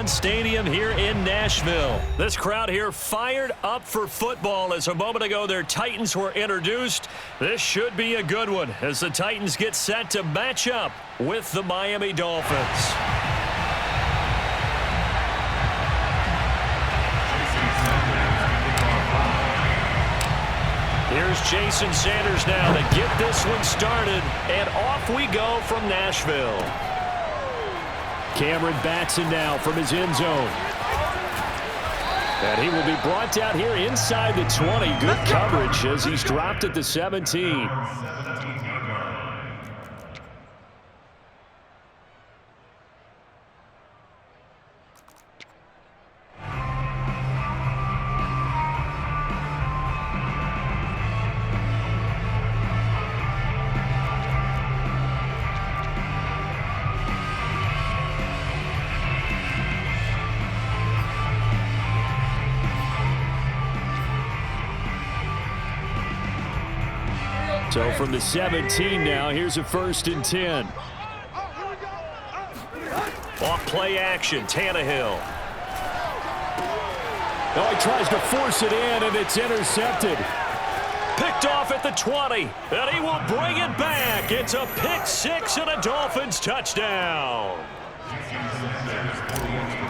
Titans Stadium here in Nashville. This crowd here fired up for football as a moment ago their Titans were introduced. This should be a good one as the Titans get set to match up with the Miami Dolphins. Here's Jason Sanders now to get this one started, and off we go from Nashville. Cameron Batson now from his end zone. And he will be brought down here inside the 20. Good coverage as he's dropped at the 17. So from the 17 now, here's a 1st and 10. Off play action, Tannehill. Oh, he tries to force it in, and it's intercepted. Picked off at the 20, and he will bring it back. It's a pick six and a Dolphins touchdown.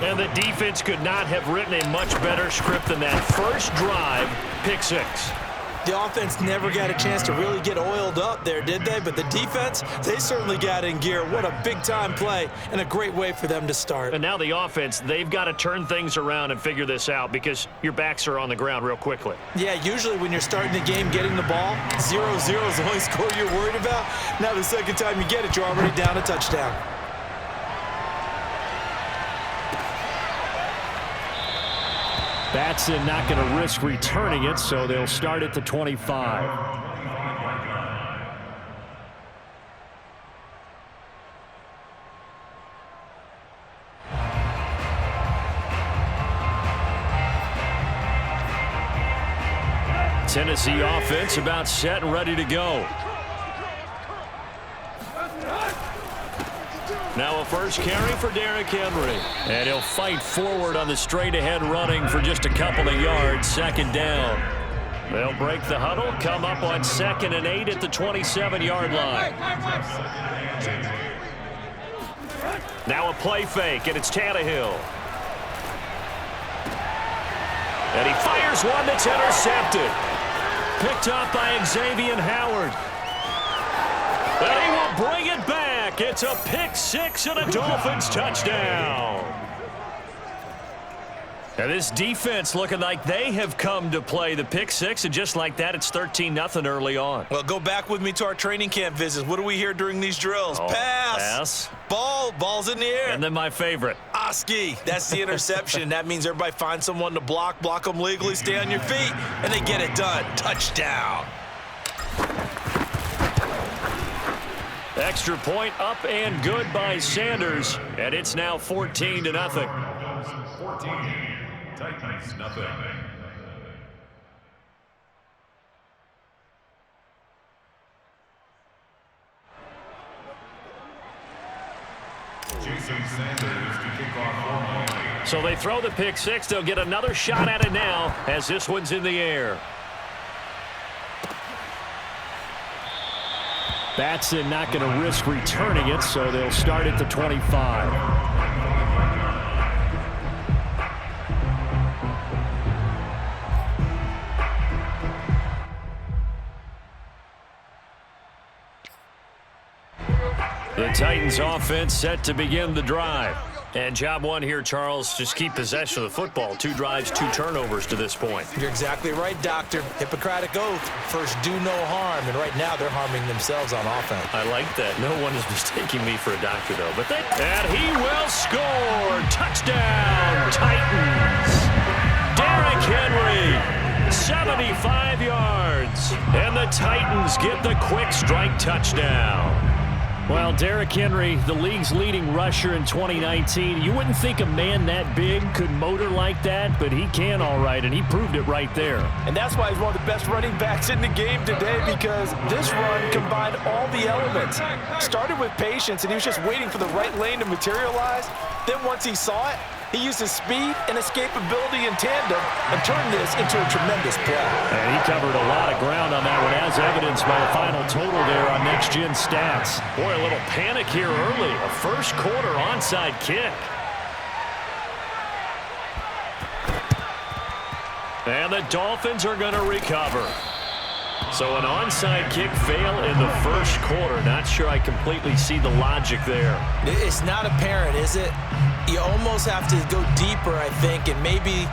And the defense could not have written a much better script than that first drive, pick six. The offense never got a chance to really get oiled up there, did they? But the defense, they certainly got in gear. What a big-time play and a great way for them to start. And now the offense, they've got to turn things around and figure this out because your backs are on the ground real quickly. Yeah, usually when you're starting the game, getting the ball, 0-0 is the only score you're worried about. Now the second time you get it, you're already down a touchdown. Batson not going to risk returning it, so they'll start at the 25. Tennessee offense about set and ready to go. Now a first carry for Derrick Henry. And he'll fight forward on the straight-ahead running for just a couple of yards. Second down. They'll break the huddle, come up on 2nd and 8 at the 27-yard line. Now a play fake, and it's Tannehill. And he fires one that's intercepted. Picked up by Xavier Howard. And he will bring it back. It's a pick six and a Dolphins touchdown. Now this defense looking like they have come to play the pick six, and just like that, it's 13-0 early on. Well, go back with me to our training camp visits. What do we hear during these drills? Pass. Ball's in the air. And then my favorite. Oski. That's the interception. That means everybody finds someone to block them legally, stay on your feet, and they get it done. Touchdown. Extra point up and good by Sanders, and it's now 14-0. 14, Titans nothing. Jason Sanders to kick off for Miami. So they throw the pick six. They'll get another shot at it now as this one's in the air. Batson not going to risk returning it, so they'll start at the 25. The Titans offense set to begin the drive. And job one here, Charles, just keep possession of the football. 2 drives, 2 turnovers to this point. You're exactly right, Doctor. Hippocratic oath. First, do no harm. And right now, they're harming themselves on offense. I like that. No one is mistaking me for a doctor, though. And he will score. Touchdown, Titans. Derrick Henry, 75 yards. And the Titans get the quick strike touchdown. Well, Derrick Henry, the league's leading rusher in 2019. You wouldn't think a man that big could motor like that, but he can all right, and he proved it right there. And that's why he's one of the best running backs in the game today, because this run combined all the elements. Started with patience, and he was just waiting for the right lane to materialize. Then once he saw it, He used his speed and escapability in tandem and turned this into a tremendous play. And he covered a lot of ground on that one, as evidenced by the final total there on Next Gen Stats. Boy, a little panic here early. A first quarter onside kick. And the Dolphins are going to recover. So an onside kick fail in the first quarter. Not sure I completely see the logic there. It's not apparent, is it? You almost have to go deeper, I think, and maybe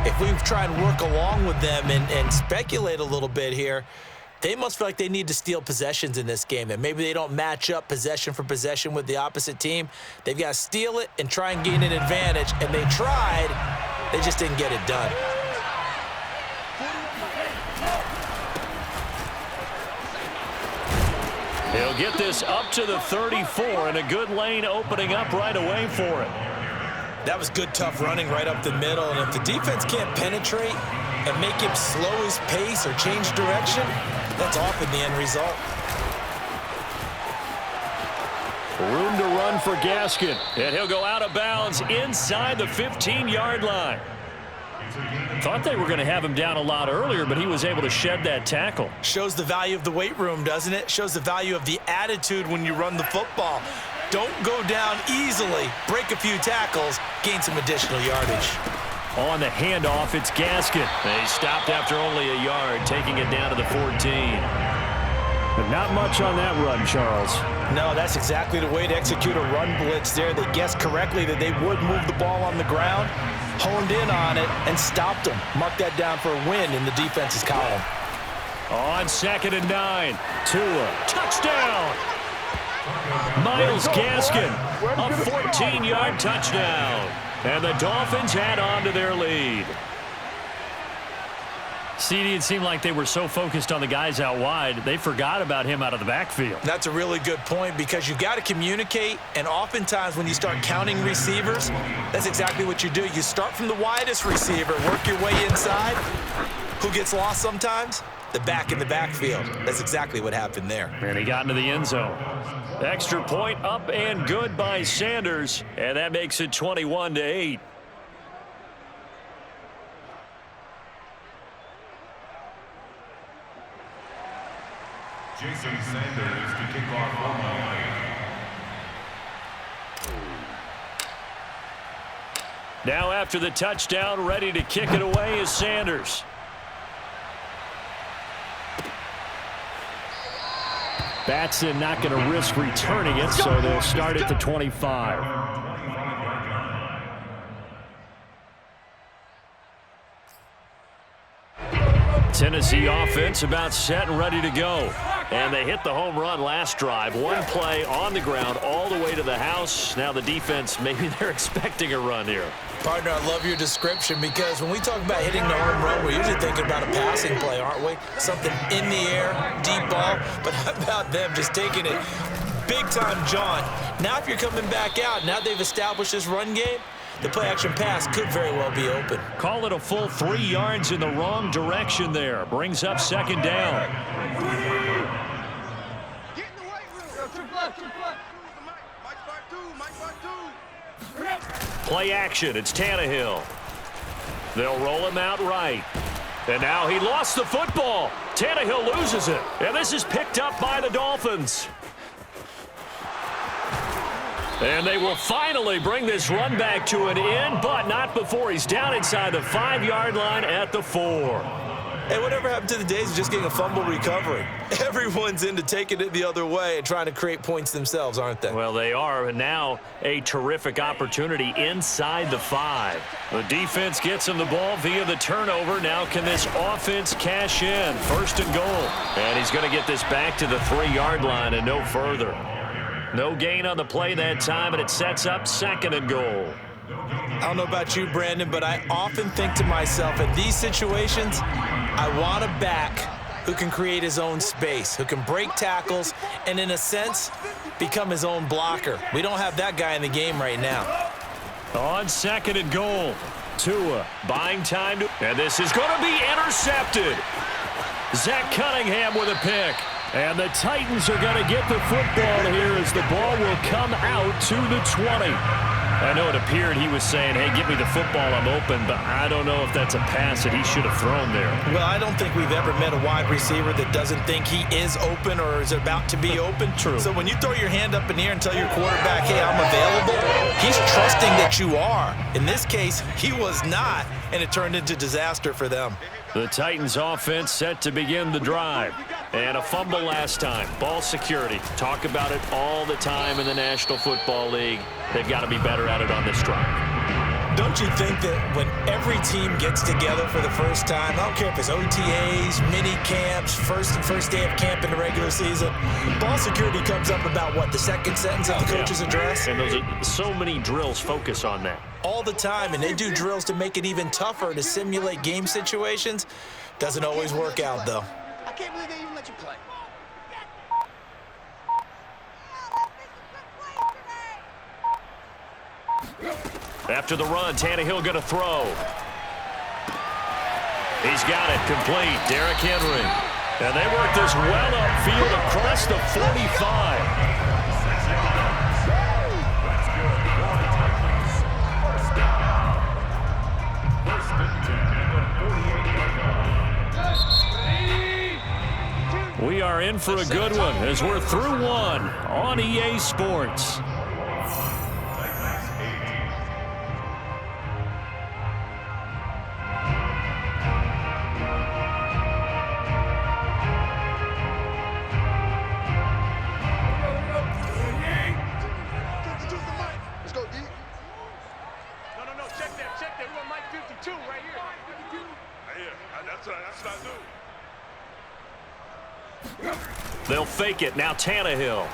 if we try and work along with them and speculate a little bit here, they must feel like they need to steal possessions in this game, and maybe they don't match up possession for possession with the opposite team. They've got to steal it and try and gain an advantage, and they tried. They just didn't get it done. He'll get this up to the 34, and a good lane opening up right away for it. That was good, tough running right up the middle, and if the defense can't penetrate and make him slow his pace or change direction, that's often the end result. Room to run for Gaskin, and he'll go out of bounds inside the 15-yard line. Thought they were going to have him down a lot earlier, but he was able to shed that tackle. Shows the value of the weight room, doesn't it? Shows the value of the attitude when you run the football. Don't go down easily. Break a few tackles. Gain some additional yardage. On the handoff, it's Gaskin. He stopped after only a yard, taking it down to the 14. But not much on that run, Charles. No, that's exactly the way to execute a run blitz there. They guessed correctly that they would move the ball on the ground, honed in on it, and stopped them. Mark that down for a win in the defense's column. On 2nd and 9, Tua, touchdown! Miles Gaskin, a 14-yard touchdown. And the Dolphins add on to their lead. CD, it seemed like they were so focused on the guys out wide, they forgot about him out of the backfield. That's a really good point because you've got to communicate, and oftentimes when you start counting receivers, that's exactly what you do. You start from the widest receiver, work your way inside. Who gets lost sometimes? The back in the backfield. That's exactly what happened there. And he got into the end zone. Extra point up and good by Sanders, and that makes it 21-8. Jason Sanders to kick off for Miami. Now after the touchdown, ready to kick it away is Sanders. Batson not going to risk returning it, so they'll start at the 25. Tennessee offense about set and ready to go. And they hit the home run last drive. One play on the ground all the way to the house. Now the defense, maybe they're expecting a run here. Partner, I love your description because when we talk about hitting the home run, we're usually thinking about a passing play, aren't we? Something in the air, deep ball. But how about them just taking it big-time, John? Now if you're coming back out, now they've established this run game, the play-action pass could very well be open. Call it a full 3 yards in the wrong direction there. Brings up 2nd down. Get in the weight room. Triple up. Play action. It's Tannehill. They'll roll him out right. And now he lost the football. Tannehill loses it. And this is picked up by the Dolphins. And they will finally bring this run back to an end, but not before he's down inside the 5-yard line at the 4. Hey, whatever happened to the days of just getting a fumble recovery? Everyone's into taking it the other way and trying to create points themselves, aren't they? Well, they are, and now a terrific opportunity inside the 5. The defense gets him the ball via the turnover. Now can this offense cash in? 1st and goal. And he's going to get this back to the 3-yard line and no further. No gain on the play that time, and it sets up 2nd and goal. I don't know about you, Brandon, but I often think to myself, in these situations, I want a back who can create his own space, who can break tackles, and in a sense, become his own blocker. We don't have that guy in the game right now. On 2nd and goal, Tua buying time, and this is going to be intercepted. Zach Cunningham with a pick. And the Titans are going to get the football here as the ball will come out to the 20. I know it appeared he was saying, hey, give me the football, I'm open, but I don't know if that's a pass that he should have thrown there. Well, I don't think we've ever met a wide receiver that doesn't think he is open or is about to be open. True. So when you throw your hand up in the air and tell your quarterback, hey, I'm available, he's trusting that you are. In this case, he was not, and it turned into disaster for them. The Titans offense set to begin the drive. And a fumble last time. Ball security. Talk about it all the time in the National Football League. They've got to be better at it on this drive. Don't you think that when every team gets together for the first time, I don't care if it's OTAs, mini camps, first day of camp in the regular season, ball security comes up about, what, the second sentence of the coach's address? And those are so many drills focus on that. All the time, and they do drills to make it even tougher to simulate game situations. Doesn't always work out, though. I can't believe they even let you play. After the run, Tannehill going to throw. He's got it complete. Derrick Henry. And they work this well upfield across the 45. We are in for a good one as we're through one on EA Sports. Let's go, D. No, check that. We want Mike 52 right here. 52. Yeah, that's what I do. They'll fake it. Now Tannehill.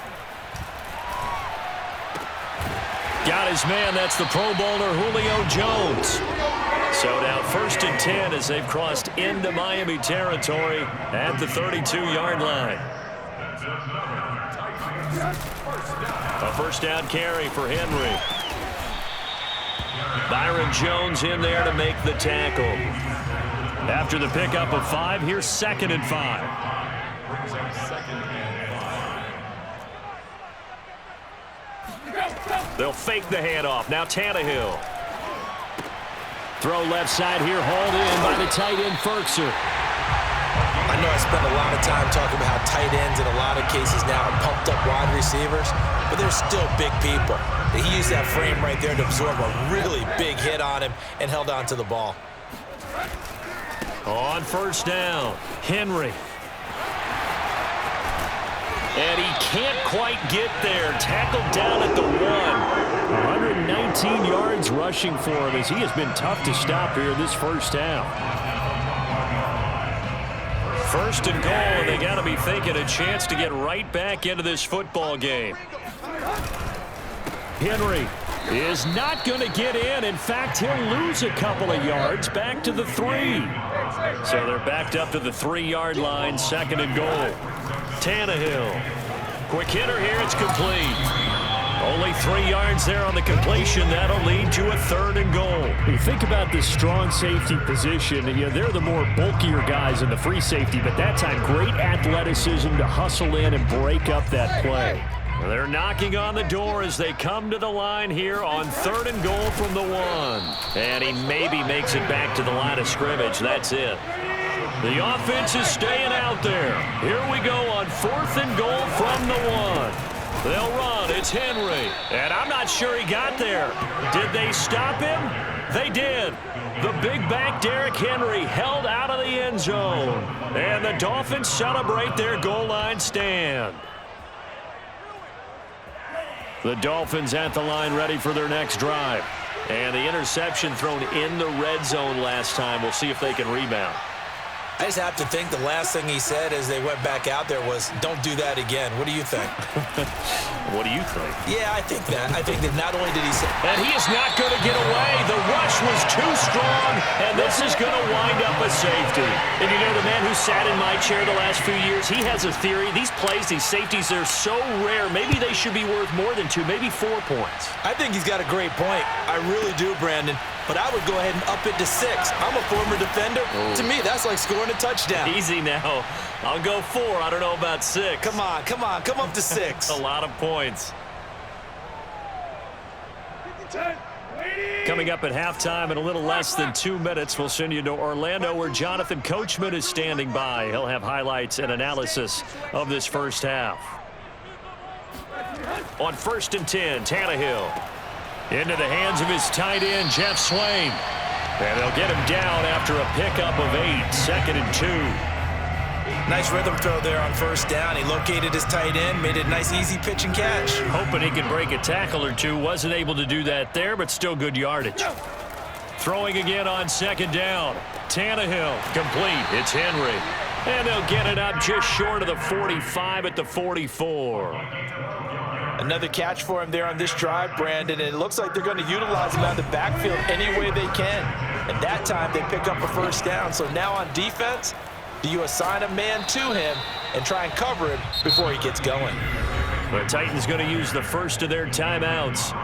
Got his man. That's the Pro Bowler Julio Jones. So now 1st and 10 as they've crossed into Miami territory at the 32-yard line. A first down carry for Henry. Byron Jones in there to make the tackle. After the pickup of 5, here's 2nd and 5. They'll fake the handoff. Now Tannehill. Throw left side here, hauled in by the tight end, Ferkser. I know I spend a lot of time talking about how tight ends in a lot of cases now are pumped up wide receivers, but they're still big people. He used that frame right there to absorb a really big hit on him and held on to the ball. On first down, Henry. And he can't quite get there. Tackled down at the 1. 119 yards rushing for him as he has been tough to stop here this first half. 1st and goal, and they got to be thinking a chance to get right back into this football game. Henry is not going to get in. In fact, he'll lose a couple of yards back to the 3. So they're backed up to the 3-yard line, 2nd and goal. Tannehill. Quick hitter here, it's complete. Only 3 yards there on the completion. That'll lead to a 3rd and goal. When you think about this strong safety position, they're the more bulkier guys in the free safety, but that time great athleticism to hustle in and break up that play. They're knocking on the door as they come to the line here on 3rd and goal from the 1. And he maybe makes it back to the line of scrimmage. That's it. The offense is staying out there. Here we go on 4th and goal from the 1. They'll run. It's Henry. And I'm not sure he got there. Did they stop him? They did. The big back Derrick Henry held out of the end zone. And the Dolphins celebrate their goal line stand. The Dolphins at the line ready for their next drive. And the interception thrown in the red zone last time. We'll see if they can rebound. I just have to think the last thing he said as they went back out there was, don't do that again. What do you think? What do you think? Yeah, I think that. I think that not only did he say... And he is not going to get away. The rush was too strong, and this is going to wind up a safety. And you know, the man who sat in my chair the last few years, he has a theory. These plays, these safeties, they're so rare. Maybe they should be worth more than 2, maybe 4 points. I think he's got a great point. I really do, Brandon. But I would go ahead and up it to 6. I'm a former defender. Oh. To me, that's like scoring a touchdown. Easy now. I'll go 4. I don't know about 6. Come on. Come up to 6. A lot of points. Coming up at halftime in a little less than 2 minutes, we'll send you to Orlando where Jonathan Coachman is standing by. He'll have highlights and analysis of this first half. On 1st and 10, Tannehill. Into the hands of his tight end, Jeff Swain. And they'll get him down after a pickup of 8, 2nd and 2. Nice rhythm throw there on 1st down. He located his tight end, made it a nice easy pitch and catch. Hoping he could break a tackle or two. Wasn't able to do that there, but still good yardage. Throwing again on 2nd down. Tannehill complete. It's Henry. And they'll get it up just short of the 45 at the 44. Another catch for him there on this drive, Brandon, and it looks like they're going to utilize him out of the backfield any way they can. And that time they pick up a 1st down. So now on defense, do you assign a man to him and try and cover him before he gets going? The Titans going to use the first of their timeouts.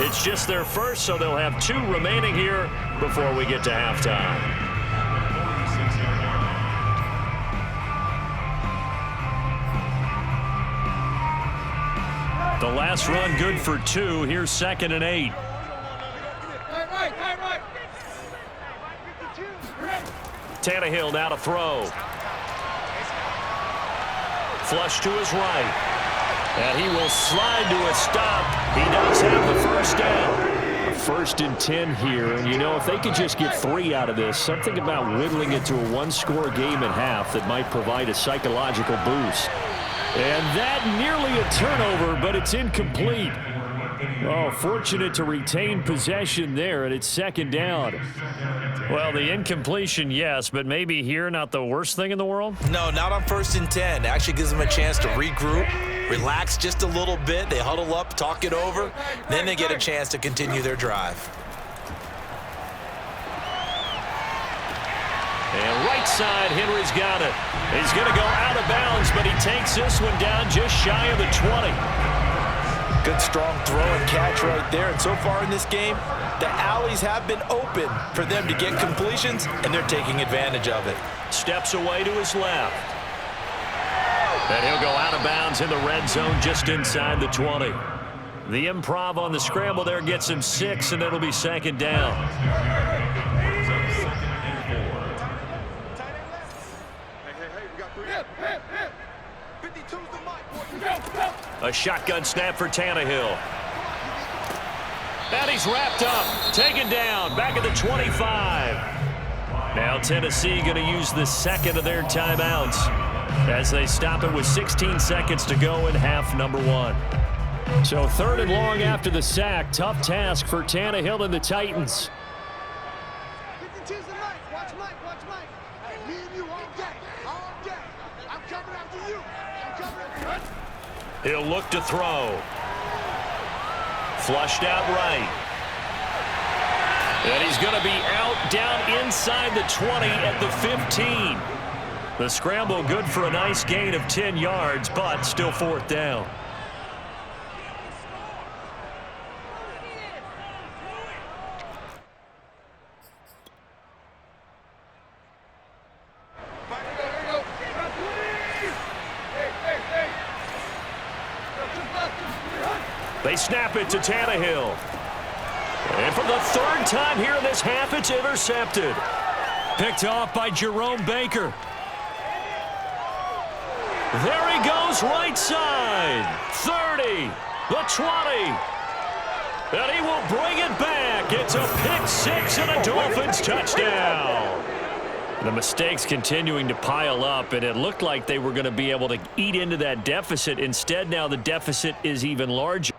It's just their first, so they'll have 2 remaining here before we get to halftime. The last run good for 2. Here's 2nd and 8. Tannehill now to throw. Flush to his right. And he will slide to a stop. He does have the 1st down. 1st and 10 here, and you know, if they could just get 3 out of this, something about whittling it to a 1-score game at half that might provide a psychological boost. And that nearly a turnover, but it's incomplete. Oh, fortunate to retain possession there, and it's 2nd down. Well, the incompletion, yes, but maybe here not the worst thing in the world? No, not on 1st and 10. Actually gives them a chance to regroup, relax just a little bit. They huddle up, talk it over, then they get a chance to continue their drive. And right side, Henry's got it. He's going to go out of bounds, but he takes this one down just shy of the 20. Good strong throw and catch right there. And so far in this game, the alleys have been open for them to get completions, and they're taking advantage of it. Steps away to his left. And he'll go out of bounds in the red zone just inside the 20. The improv on the scramble there gets him 6, and it'll be 2nd down. A shotgun snap for Tannehill. And he's wrapped up, taken down, back at the 25. Now Tennessee going to use the 2nd of their timeouts as they stop it with 16 seconds to go in half number 1. So 3rd and long after the sack. Tough task for Tannehill and the Titans. 52's the Mike. Watch Mike. Watch Mike. Hey, me and you all day. All day. I'm coming after you. I'm coming after you. He'll look to throw. Flushed out right. And he's going to be out down inside the 20 at the 15. The scramble good for a nice gain of 10 yards, but still 4th down. They snap it to Tannehill. And for the 3rd time here in this half, it's intercepted. Picked off by Jerome Baker. There he goes, right side. 30, the 20. And he will bring it back. It's a pick 6 and a Dolphins touchdown. The mistakes continuing to pile up, and it looked like they were going to be able to eat into that deficit. Instead, now the deficit is even larger.